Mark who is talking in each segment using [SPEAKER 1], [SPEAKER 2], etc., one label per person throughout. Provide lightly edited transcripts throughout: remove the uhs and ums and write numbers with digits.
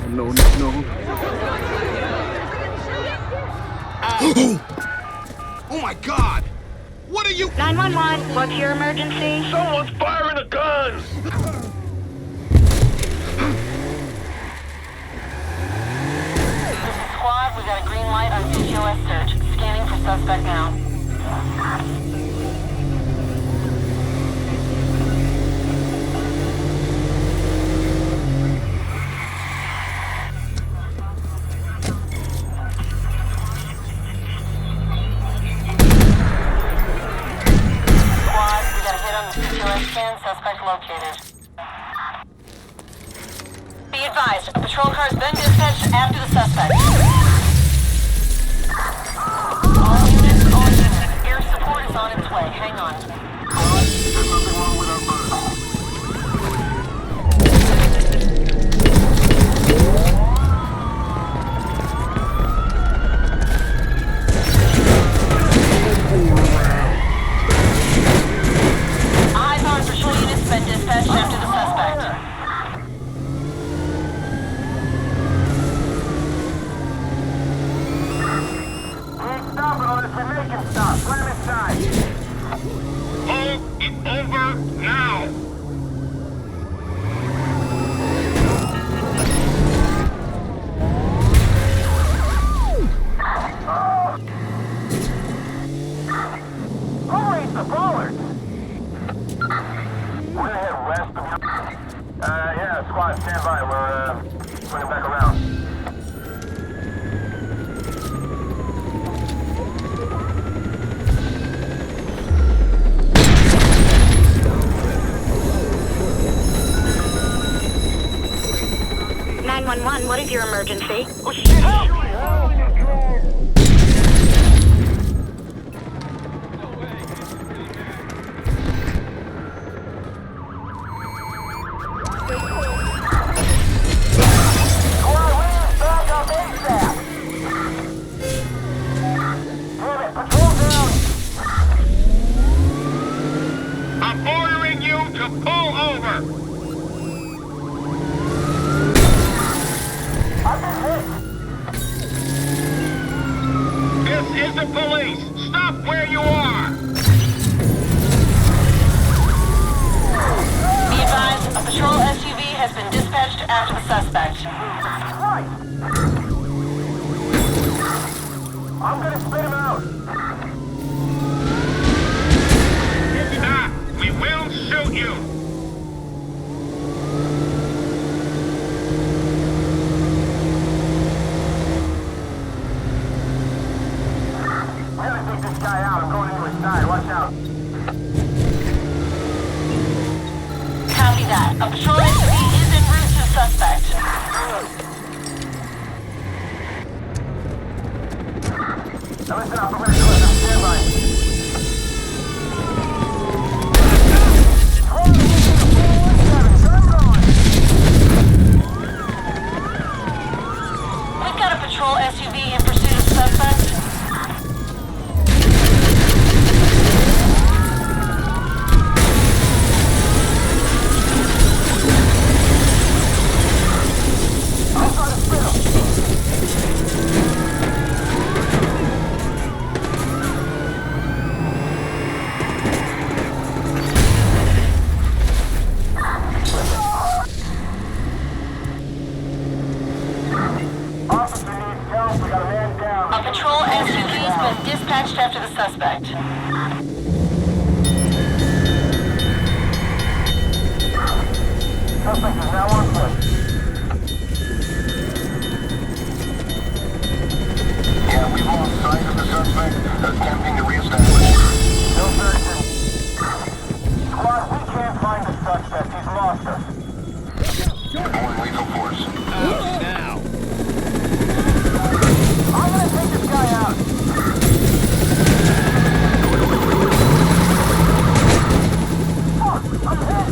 [SPEAKER 1] No, no.
[SPEAKER 2] Oh my God! What are you?
[SPEAKER 3] 911, what's your emergency?
[SPEAKER 4] Someone's firing a gun!
[SPEAKER 3] Squad, we got a green light on CTOS search. Scanning for suspect now. Squad, we got a hit on the CTOS scan. Suspect located. Be advised, a patrol car's been dispatched after the suspect. All units, air support is on its way. Hang on.
[SPEAKER 4] There's nothing wrong with our bird.
[SPEAKER 3] Eyes on patrol units been dispatched after the suspect.
[SPEAKER 4] Stop it unless we make him stop. Slam inside. Hold it over now. Who ate the bullets? We're ahead west of you. Yeah, squad, stand by. We're swinging back around.
[SPEAKER 3] What is your emergency?
[SPEAKER 4] Oh, shit! Help! I'm ordering you to pull over! This is the police! Stop where you are!
[SPEAKER 3] Be advised, a patrol SUV has been dispatched after the suspect.
[SPEAKER 4] I'm gonna spit him out! Stop! We will shoot you! Guy out. I'm going into his side. Watch out.
[SPEAKER 3] Copy that. A patrol SUV is en route to the suspect.
[SPEAKER 4] Now listen up. I'm going to close up. Stand by.
[SPEAKER 3] We've got a patrol SUV in pursuit of the suspect. A patrol SUV has been dispatched after the suspect.
[SPEAKER 4] Suspect is now on foot. Yeah, we've lost sight of the suspect. Attempting to reestablish. No searching. Squad, we can't find the suspect. He's lost us. Deploying lethal force.
[SPEAKER 1] Now.
[SPEAKER 4] I'm gonna take this guy out. Fuck! I'm hit!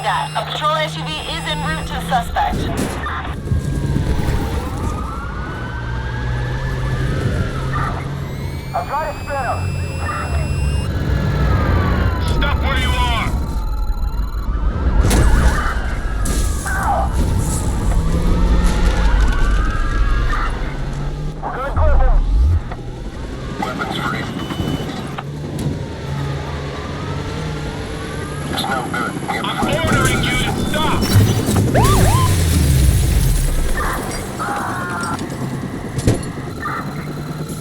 [SPEAKER 3] that. A patrol SUV is en route to the suspect.
[SPEAKER 4] I'll try to spin him.
[SPEAKER 2] Stop where you are!
[SPEAKER 4] Good clipping. Weapons free. It's no good. We have to find a better
[SPEAKER 2] Ordering you
[SPEAKER 4] position.
[SPEAKER 2] to stop!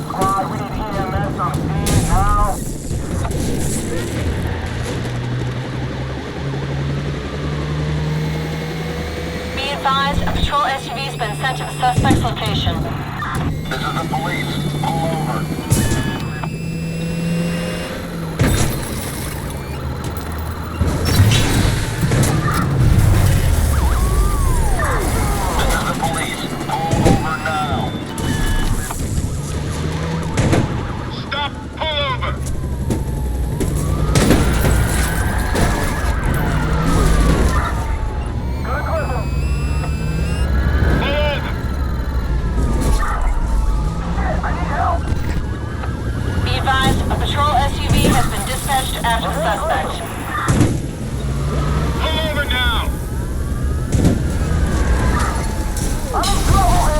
[SPEAKER 4] Squad, we need EMS on scene now.
[SPEAKER 3] Be advised, a patrol SUV has been sent to the suspect's location.
[SPEAKER 4] This is the police. Pull over. This is the police. Pull over now.
[SPEAKER 2] Stop! Pull over!
[SPEAKER 4] Good clipping.
[SPEAKER 2] Pull over!
[SPEAKER 4] Shit, I need help.
[SPEAKER 3] Be advised, a patrol SUV has been dispatched after the suspect.
[SPEAKER 2] Pull over now!
[SPEAKER 4] I'm in trouble here.